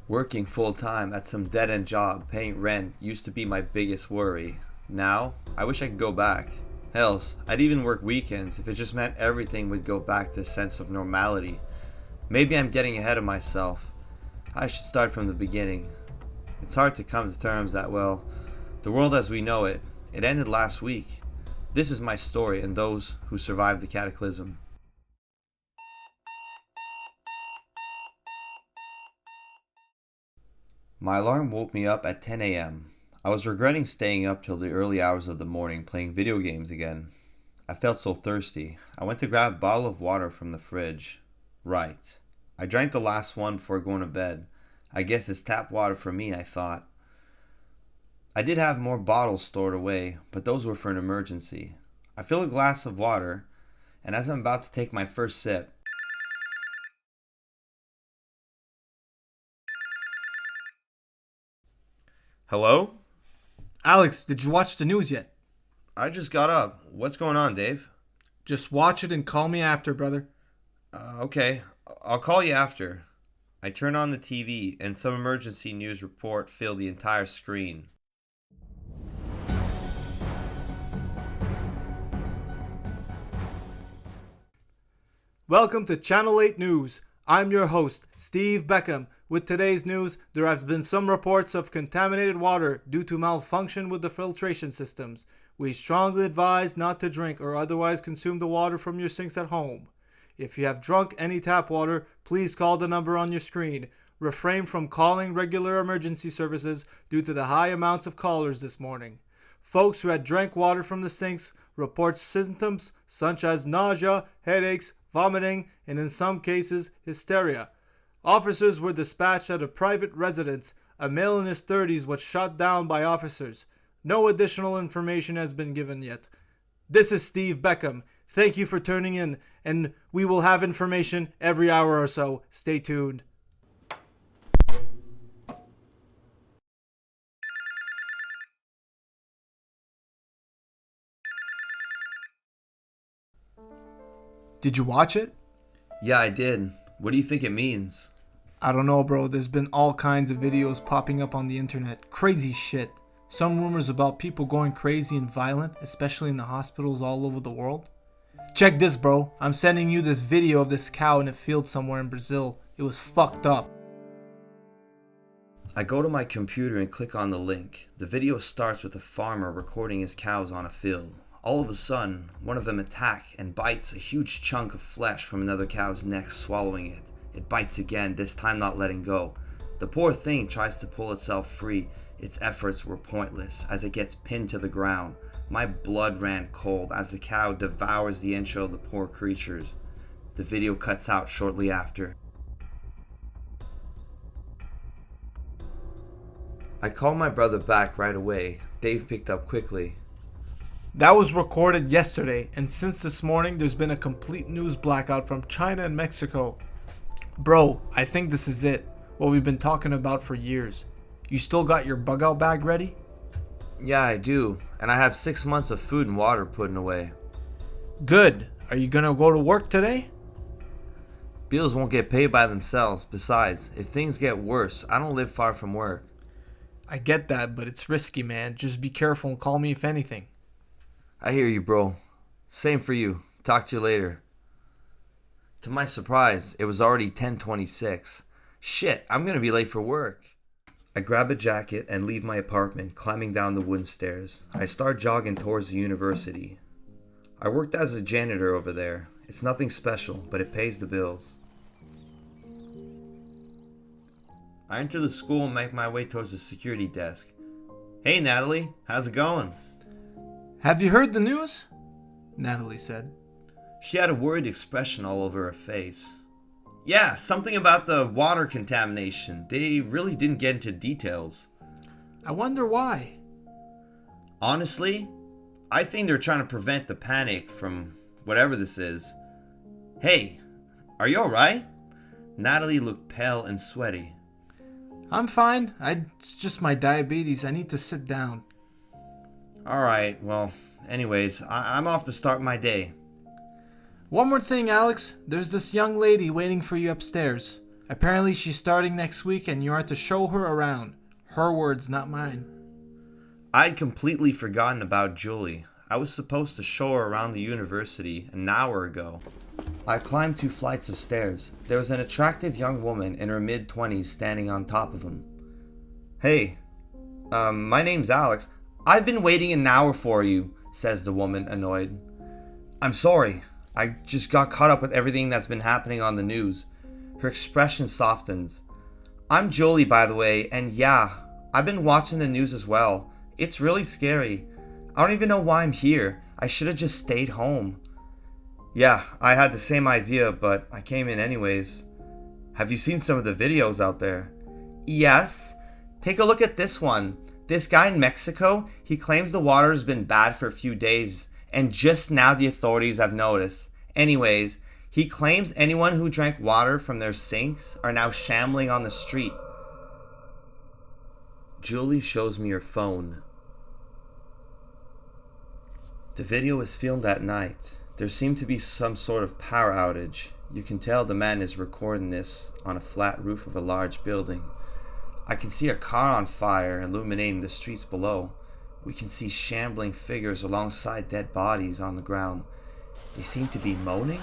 Working full time at some dead end job, paying rent, used to be my biggest worry. Now, I wish I could go back. Hells, I'd even work weekends if it just meant everything would go back to a sense of normality. Maybe I'm getting ahead of myself. I should start from the beginning. It's hard to come to terms that, well, the world as we know it, it ended last week. This is my story and those who survived the cataclysm. My alarm woke me up at 10 a.m. I was regretting staying up till the early hours of the morning playing video games again. I felt so thirsty. I went to grab a bottle of water from the fridge. Right. I drank the last one before going to bed. I guess it's tap water for me, I thought. I did have more bottles stored away, but those were for an emergency. I fill a glass of water, and as I'm about to take my first sip, hello? Alex, did you watch the news yet? I just got up. What's going on, Dave? Just watch it and call me after, brother. Okay, I'll call you after. I turn on the TV, and some emergency news report filled the entire screen. Welcome to Channel 8 News. I'm your host, Steve Beckham. With today's news, there has been some reports of contaminated water due to malfunction with the filtration systems. We strongly advise not to drink or otherwise consume the water from your sinks at home. If you have drunk any tap water, please call the number on your screen. Refrain from calling regular emergency services due to the high amounts of callers this morning. Folks who had drank water from the sinks report symptoms such as nausea, headaches, vomiting, and in some cases, hysteria. Officers were dispatched at a private residence. A male in his 30s was shot down by officers. No additional information has been given yet. This is Steve Beckham. Thank you for tuning in, and we will have information every hour or so. Stay tuned. Did you watch it? Yeah, I did. What do you think it means? I don't know, bro. There's been all kinds of videos popping up on the internet. Crazy shit. Some rumors about people going crazy and violent, especially in the hospitals all over the world. Check this, bro. I'm sending you this video of this cow in a field somewhere in Brazil. It was fucked up. I go to my computer and click on the link. The video starts with a farmer recording his cows on a field. All of a sudden, one of them attacks and bites a huge chunk of flesh from another cow's neck, swallowing it. It bites again, this time not letting go. The poor thing tries to pull itself free. Its efforts were pointless as it gets pinned to the ground. My blood ran cold as the cow devours the intro of the poor creatures. The video cuts out shortly after. I called my brother back right away. Dave picked up quickly. That was recorded yesterday, and since this morning, there's been a complete news blackout from China and Mexico. Bro, I think this is it. What we've been talking about for years. You still got your bug out bag ready? Yeah, I do. And I have 6 months of food and water putting away. Good. Are you gonna go to work today? Bills won't get paid by themselves. Besides, if things get worse, I don't live far from work. I get that, but it's risky, man. Just be careful and call me if anything. I hear you, bro. Same for you. Talk to you later. To my surprise, it was already 10:26. Shit, I'm gonna be late for work. I grab a jacket and leave my apartment, climbing down the wooden stairs. I start jogging towards the university. I worked as a janitor over there. It's nothing special, but it pays the bills. I enter the school and make my way towards the security desk. Hey Natalie, how's it going? Have you heard the news? Natalie said. She had a worried expression all over her face. Yeah, something about the water contamination. They really didn't get into details. I wonder why. Honestly, I think they're trying to prevent the panic from whatever this is. Hey, are you alright? Natalie looked pale and sweaty. I'm fine. It's just my diabetes. I need to sit down. Alright, well, anyways, I'm off to start my day. One more thing, Alex. There's this young lady waiting for you upstairs. Apparently she's starting next week and you are to show her around. Her words, not mine. I'd completely forgotten about Julie. I was supposed to show her around the university an hour ago. I climbed 2 flights of stairs. There was an attractive young woman in her mid-20s standing on top of them. "Hey, my name's Alex. I've been waiting an hour for you," says the woman, annoyed. "I'm sorry. I just got caught up with everything that's been happening on the news." Her expression softens. "I'm Julie, by the way, and yeah, I've been watching the news as well. It's really scary. I don't even know why I'm here. I should have just stayed home." "Yeah, I had the same idea, but I came in anyways." "Have you seen some of the videos out there?" "Yes. Take a look at this one. This guy in Mexico, he claims the water has been bad for a few days, and just now the authorities have noticed. Anyways, he claims anyone who drank water from their sinks are now shambling on the street." Julie shows me her phone. The video was filmed at night. There seemed to be some sort of power outage. You can tell the man is recording this on a flat roof of a large building. I can see a car on fire illuminating the streets below. We can see shambling figures alongside dead bodies on the ground. They seem to be moaning.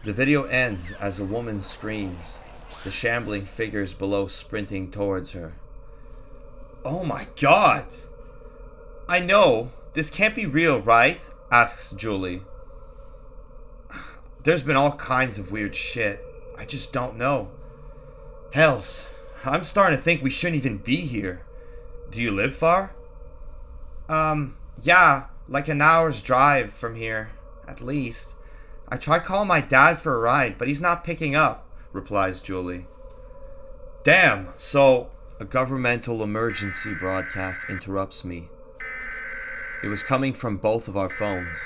The video ends as a woman screams, the shambling figures below sprinting towards her. "Oh my god! I know, this can't be real, right?" asks Julie. "There's been all kinds of weird shit. I just don't know. Hells, I'm starting to think we shouldn't even be here. Do you live far?" Yeah, like an hour's drive from here, at least. I tried calling my dad for a ride, but he's not picking up," replies Julie. "Damn, so..." A governmental emergency broadcast interrupts me. It was coming from both of our phones.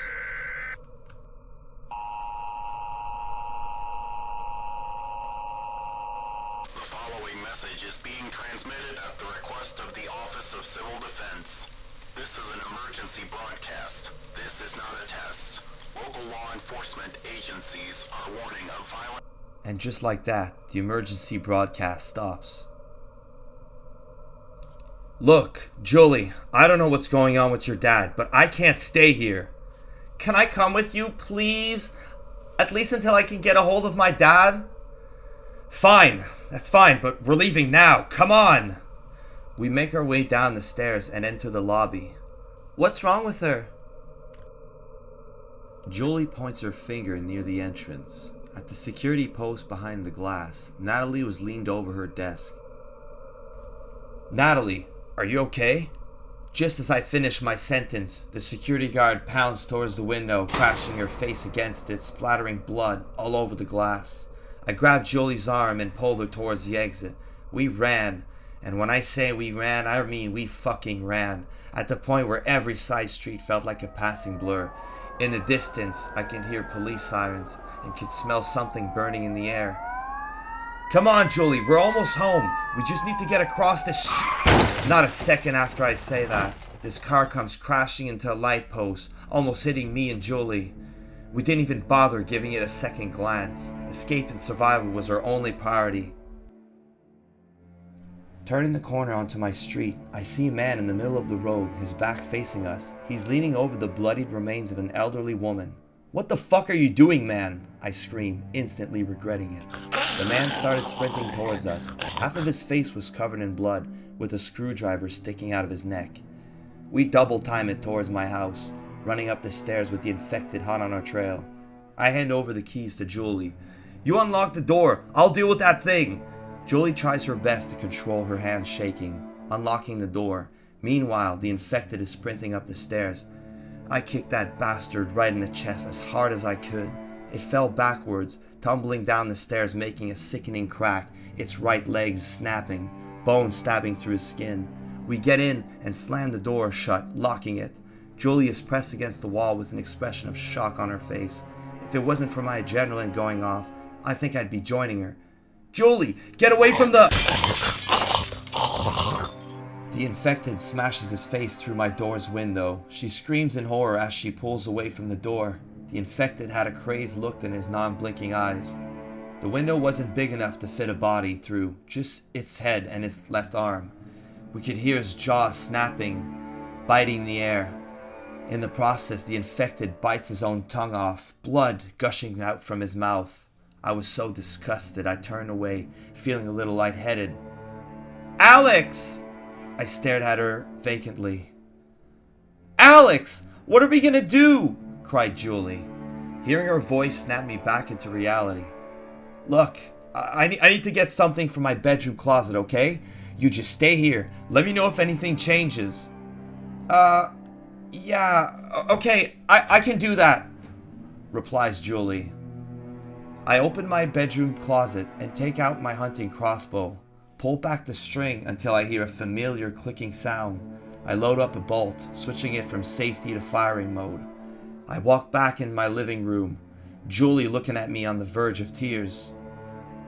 The following message is being transmitted at the request of the Office of Civil Defense. This is an emergency broadcast. This is not a test. Local law enforcement agencies are warning of violent... And just like that, the emergency broadcast stops. "Look, Julie, I don't know what's going on with your dad, but I can't stay here." "Can I come with you, please? At least until I can get a hold of my dad?" "Fine, that's fine, but we're leaving now. Come on." We make our way down the stairs and enter the lobby. "What's wrong with her?" Julie points her finger near the entrance. At the security post behind the glass, Natalie was leaned over her desk. "Natalie, are you okay?" Just as I finish my sentence, the security guard pounds towards the window, crashing her face against it, splattering blood all over the glass. I grabbed Julie's arm and pulled her towards the exit. We ran, and when I say we ran, I mean we fucking ran, at the point where every side street felt like a passing blur. In the distance, I can hear police sirens and can smell something burning in the air. "Come on, Julie, we're almost home. We just need to get across this street." Not a second after I say that, this car comes crashing into a light post, almost hitting me and Julie. We didn't even bother giving it a second glance. Escape and survival was our only priority. Turning the corner onto my street, I see a man in the middle of the road, his back facing us. He's leaning over the bloodied remains of an elderly woman. "What the fuck are you doing, man?" I scream, instantly regretting it. The man started sprinting towards us. Half of his face was covered in blood, with a screwdriver sticking out of his neck. We double time it towards my house, running up the stairs with the infected hot on our trail. I hand over the keys to Julie. "You unlock the door. I'll deal with that thing." Julie tries her best to control her hands shaking, unlocking the door. Meanwhile, the infected is sprinting up the stairs. I kicked that bastard right in the chest as hard as I could. It fell backwards, tumbling down the stairs, making a sickening crack, its right legs snapping, bone stabbing through his skin. We get in and slam the door shut, locking it. Julie is pressed against the wall with an expression of shock on her face. If it wasn't for my adrenaline going off, I think I'd be joining her. "Julie, get away from the..." The infected smashes his face through my door's window. She screams in horror as she pulls away from the door. The infected had a crazed look in his non-blinking eyes. The window wasn't big enough to fit a body through, just its head and its left arm. We could hear his jaws snapping, biting the air. In the process, the infected bites his own tongue off, blood gushing out from his mouth. I was so disgusted I turned away, feeling a little lightheaded. "Alex!" I stared at her vacantly. "Alex! What are we gonna do?" cried Julie. Hearing her voice snapped me back into reality. "Look, I need to get something from my bedroom closet, okay? You just stay here. Let me know if anything changes." Yeah, okay, I can do that," replies Julie. I open my bedroom closet and take out my hunting crossbow. Pull back the string until I hear a familiar clicking sound. I load up a bolt, switching it from safety to firing mode. I walk back in my living room, Julie looking at me on the verge of tears.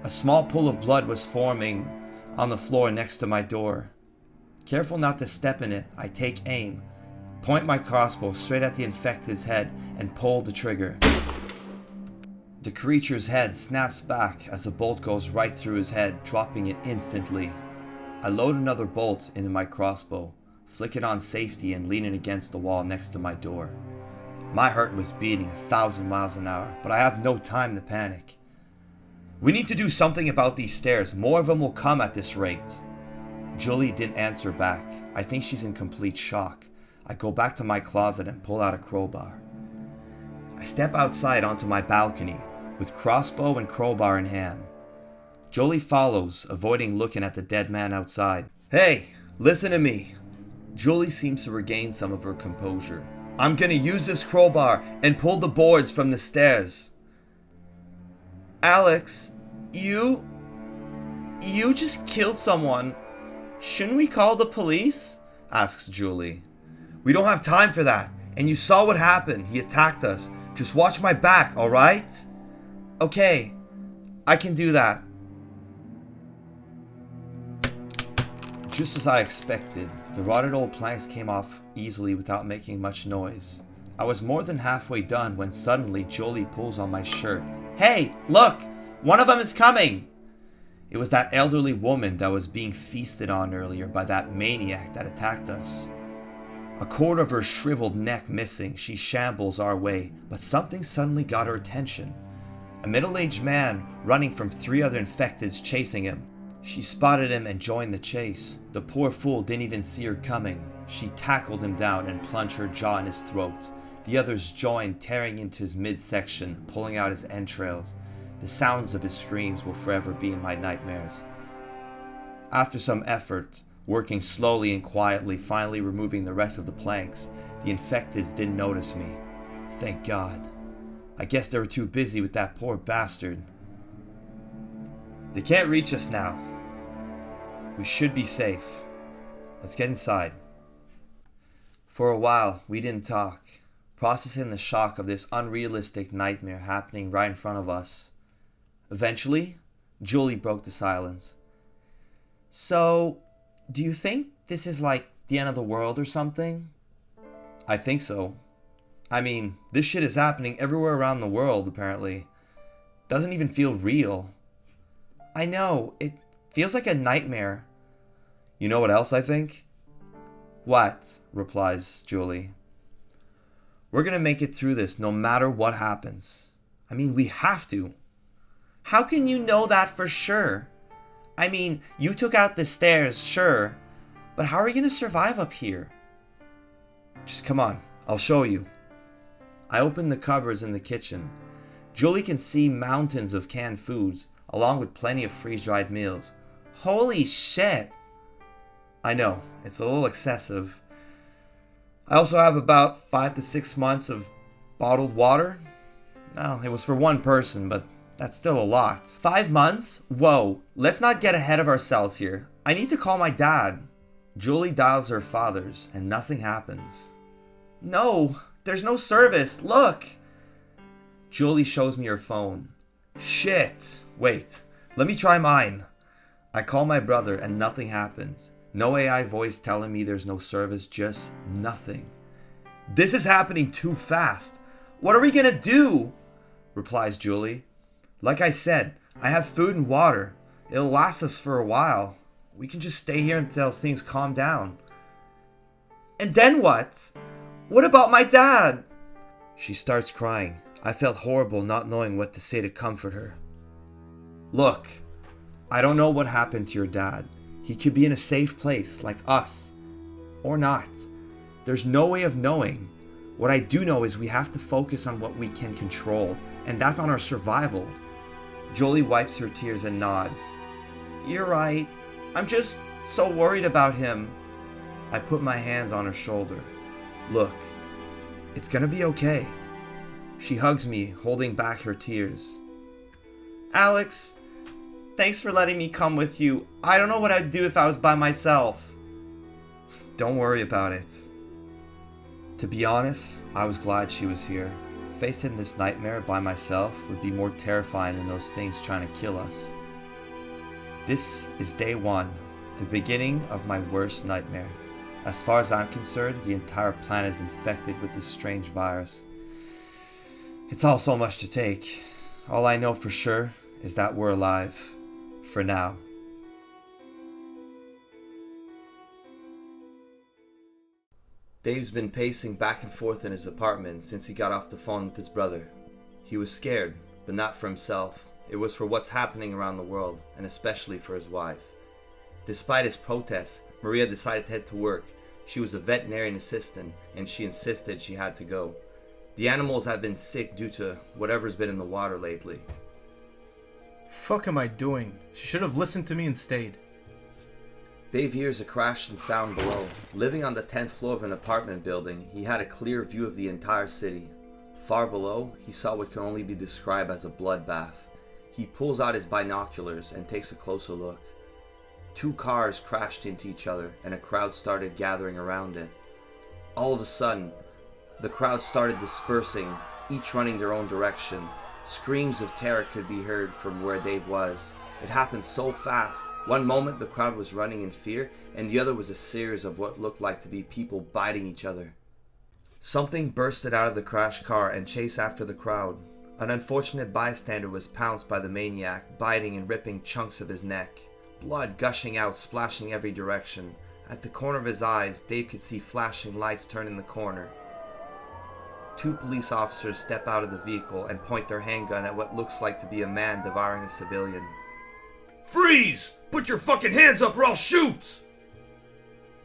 A small pool of blood was forming on the floor next to my door. Careful not to step in it, I take aim, point my crossbow straight at the infected's head, and pull the trigger. The creature's head snaps back as the bolt goes right through his head, dropping it instantly. I load another bolt into my crossbow, flick it on safety, and lean it against the wall next to my door. My heart was beating 1,000 miles an hour, but I have no time to panic. "We need to do something about these stairs. More of them will come at this rate." Julie didn't answer back. I think she's in complete shock. I go back to my closet and pull out a crowbar. I step outside onto my balcony, with crossbow and crowbar in hand. Jolie follows, avoiding looking at the dead man outside. "Hey, listen to me." Julie seems to regain some of her composure. "I'm gonna use this crowbar and pull the boards from the stairs." "Alex, you just killed someone. Shouldn't we call the police?" asks Julie. "We don't have time for that, and you saw what happened. He attacked us. Just watch my back, alright?" "Okay, I can do that." Just as I expected, the rotted old planks came off easily without making much noise. I was more than halfway done when suddenly Jolie pulls on my shirt. "Hey, look! One of them is coming!" It was that elderly woman that was being feasted on earlier by that maniac that attacked us. A quarter of her shriveled neck missing, she shambles our way, but something suddenly got her attention. A middle-aged man running from 3 other infecteds chasing him. She spotted him and joined the chase. The poor fool didn't even see her coming. She tackled him down and plunged her jaw in his throat. The others joined, tearing into his midsection, pulling out his entrails. The sounds of his screams will forever be in my nightmares. After some effort, working slowly and quietly, finally removing the rest of the planks, the infecteds didn't notice me. Thank God. I guess they were too busy with that poor bastard. They can't reach us now. We should be safe. Let's get inside. For a while, we didn't talk, processing the shock of this unrealistic nightmare happening right in front of us. Eventually, Julie broke the silence. "So, do you think this is like the end of the world or something?" "I think so. I mean, this shit is happening everywhere around the world, apparently. Doesn't even feel real." "I know, it feels like a nightmare." "You know what else I think?" "What?" replies Julie. "We're gonna make it through this no matter what happens. I mean, we have to." "How can you know that for sure? I mean, you took out the stairs, sure, but how are you gonna survive up here?" "Just come on, I'll show you." I open the cupboards in the kitchen. Julie can see mountains of canned foods, along with plenty of freeze-dried meals. Holy shit! I know, it's a little excessive. I also have about 5 to 6 months of bottled water. Well, it was for one person, but that's still a lot. 5 months? Whoa, let's not get ahead of ourselves here. I need to call my dad. Julie dials her father's, and nothing happens. "No, there's no service, look!" Julie shows me her phone. "Shit! Wait, let me try mine." I call my brother and nothing happens. No AI voice telling me there's no service, just nothing. "This is happening too fast. What are we gonna do?" replies Julie. "Like I said, I have food and water. It'll last us for a while. We can just stay here until things calm down. And then what? What about my dad? She starts crying. I felt horrible not knowing what to say to comfort her. Look, I don't know what happened to your dad. He could be in a safe place like us. Or not. There's no way of knowing. What I do know is we have to focus on what we can control, and that's on our survival. Jolie wipes her tears and nods. You're right. I'm just so worried about him. I put my hands on her shoulder. Look, it's gonna be okay. She hugs me, holding back her tears. Alex, thanks for letting me come with you. I don't know what I'd do if I was by myself. Don't worry about it. To be honest, I was glad she was here. Facing this nightmare by myself would be more terrifying than those things trying to kill us. This is day one, the beginning of my worst nightmare. As far as I'm concerned, the entire planet is infected with this strange virus. It's all so much to take. All I know for sure is that we're alive. For now. Dave's been pacing back and forth in his apartment since he got off the phone with his brother. He was scared, but not for himself. It was for what's happening around the world, and especially for his wife. Despite his protests, Maria decided to head to work. She was a veterinarian assistant, and she insisted she had to go. The animals have been sick due to whatever's been in the water lately. Fuck am I doing? She should have listened to me and stayed. Dave hears a crash and sound below. Living on the 10th floor of an apartment building, he had a clear view of the entire city. Far below, he saw what can only be described as a bloodbath. He pulls out his binoculars and takes a closer look. 2 cars crashed into each other and a crowd started gathering around it. All of a sudden, the crowd started dispersing, each running their own direction. Screams of terror could be heard from where Dave was. It happened so fast. One moment the crowd was running in fear, and the other was a series of what looked like to be people biting each other. Something bursted out of the crashed car and chased after the crowd. An unfortunate bystander was pounced by the maniac, biting and ripping chunks of his neck. Blood gushing out, splashing every direction. At the corner of his eyes, Dave could see flashing lights turning the corner. 2 police officers step out of the vehicle and point their handgun at what looks like to be a man devouring a civilian. Freeze! Put your fucking hands up or I'll shoot!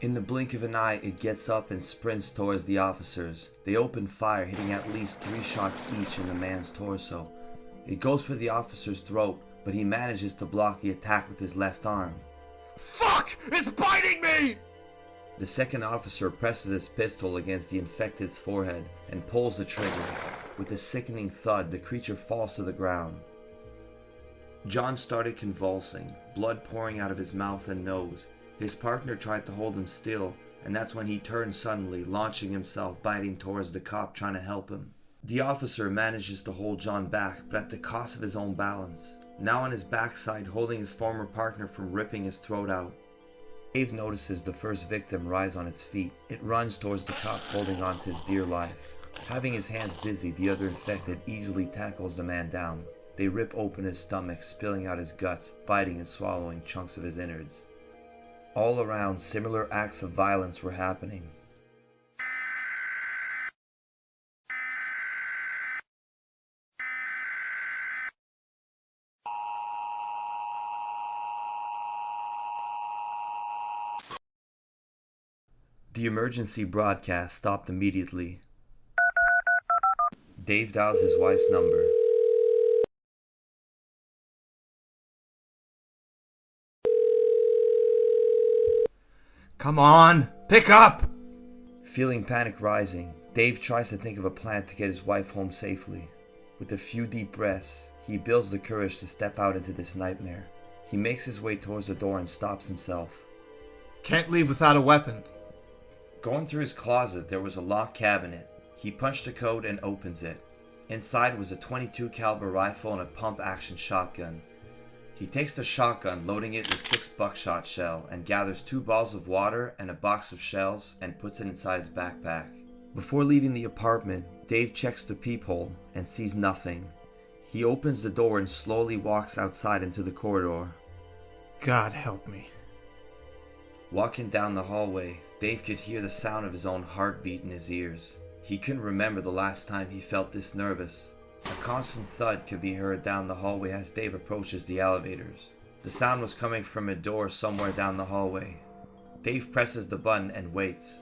In the blink of an eye, it gets up and sprints towards the officers. They open fire, hitting at least 3 shots each in the man's torso. It goes for the officer's throat, but he manages to block the attack with his left arm. Fuck! It's biting me! The second officer presses his pistol against the infected's forehead and pulls the trigger. With a sickening thud, the creature falls to the ground. John started convulsing, blood pouring out of his mouth and nose. His partner tried to hold him still, and that's when he turned suddenly, launching himself, biting towards the cop trying to help him. The officer manages to hold John back, but at the cost of his own balance. Now on his backside, holding his former partner from ripping his throat out. Dave notices the first victim rise on its feet. It runs towards the cop, holding on to his dear life. Having his hands busy, the other infected easily tackles the man down. They rip open his stomach, spilling out his guts, biting and swallowing chunks of his innards. All around, similar acts of violence were happening. The emergency broadcast stopped immediately. Dave dials his wife's number. Come on, pick up! Feeling panic rising, Dave tries to think of a plan to get his wife home safely. With a few deep breaths, he builds the courage to step out into this nightmare. He makes his way towards the door and stops himself. Can't leave without a weapon. Going through his closet, there was a locked cabinet. He punched a code and opens it. Inside was a .22 caliber rifle and a pump-action shotgun. He takes the shotgun, loading it with 6 buckshot shell, and gathers 2 balls of water and a box of shells and puts it inside his backpack. Before leaving the apartment, Dave checks the peephole and sees nothing. He opens the door and slowly walks outside into the corridor. God help me. Walking down the hallway, Dave could hear the sound of his own heartbeat in his ears. He couldn't remember the last time he felt this nervous. A constant thud could be heard down the hallway as Dave approaches the elevators. The sound was coming from a door somewhere down the hallway. Dave presses the button and waits.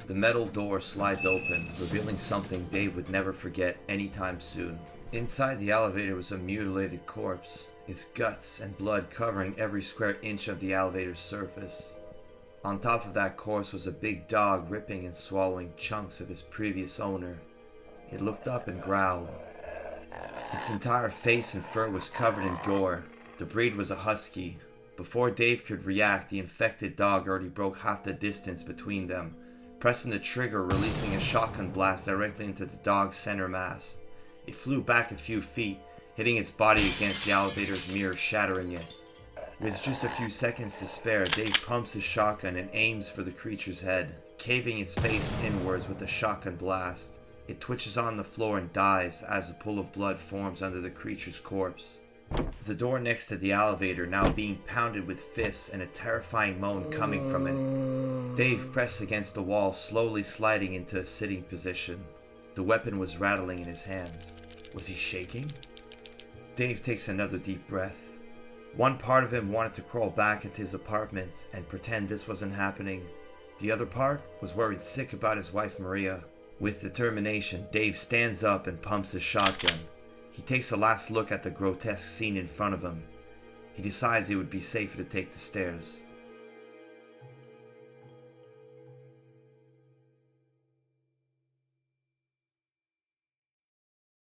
The metal door slides open, revealing something Dave would never forget anytime soon. Inside the elevator was a mutilated corpse, his guts and blood covering every square inch of the elevator's surface. On top of that corpse was a big dog ripping and swallowing chunks of his previous owner. It looked up and growled. Its entire face and fur was covered in gore. The breed was a husky. Before Dave could react, the infected dog already broke half the distance between them, pressing the trigger, releasing a shotgun blast directly into the dog's center mass. It flew back a few feet, hitting its body against the elevator's mirror, shattering it. With just a few seconds to spare, Dave pumps his shotgun and aims for the creature's head, caving its face inwards with a shotgun blast. It twitches on the floor and dies as a pool of blood forms under the creature's corpse. The door next to the elevator now being pounded with fists and a terrifying moan coming from it. Dave pressed against the wall, slowly sliding into a sitting position. The weapon was rattling in his hands. Was he shaking? Dave takes another deep breath. One part of him wanted to crawl back into his apartment and pretend this wasn't happening. The other part was worried sick about his wife Maria. With determination, Dave stands up and pumps his shotgun. He takes a last look at the grotesque scene in front of him. He decides it would be safer to take the stairs.